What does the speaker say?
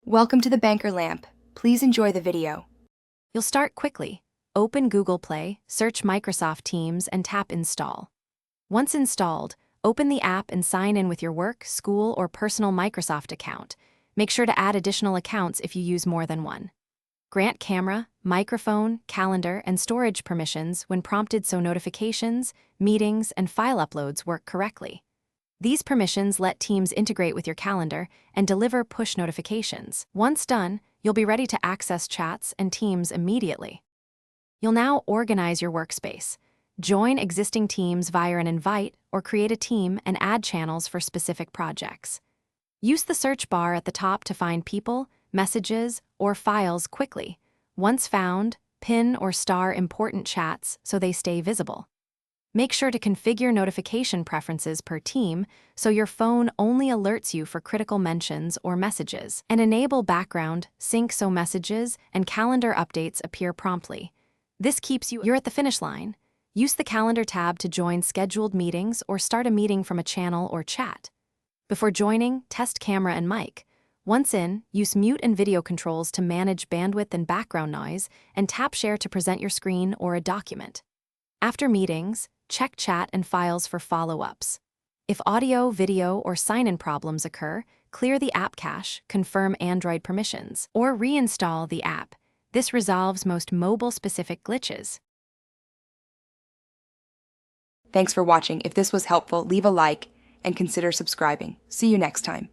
Welcome to the Banker Lamp. Please enjoy the video. You'll start quickly. Open Google Play, search Microsoft Teams, and tap Install. Once installed, open the app and sign in with your work, school, or personal Microsoft account. Make sure to add additional accounts if you use more than one. Grant camera, microphone, calendar, and storage permissions when prompted so notifications, meetings, and file uploads work correctly. These permissions let Teams integrate with your calendar and deliver push notifications. Once done, you'll be ready to access chats and Teams immediately. You'll now organize your workspace. Join existing teams via an invite or create a team and add channels for specific projects. Use the search bar at the top to find people, messages, or files quickly. Once found, pin or star important chats so they stay visible. Make sure to configure notification preferences per team so your phone only alerts you for critical mentions or messages, and enable background sync so messages and calendar updates appear promptly. This keeps you're at the finish line. Use the calendar tab to join scheduled meetings or start a meeting from a channel or chat. Before joining, test camera and mic. Once in, use mute and video controls to manage bandwidth and background noise, and tap share to present your screen or a document. After meetings, check chat and files for follow-ups. If audio, video, or sign-in problems occur, clear the app cache, confirm Android permissions, or reinstall the app. This resolves most mobile-specific glitches. Thanks for watching. If this was helpful, leave a like and consider subscribing. See you next time.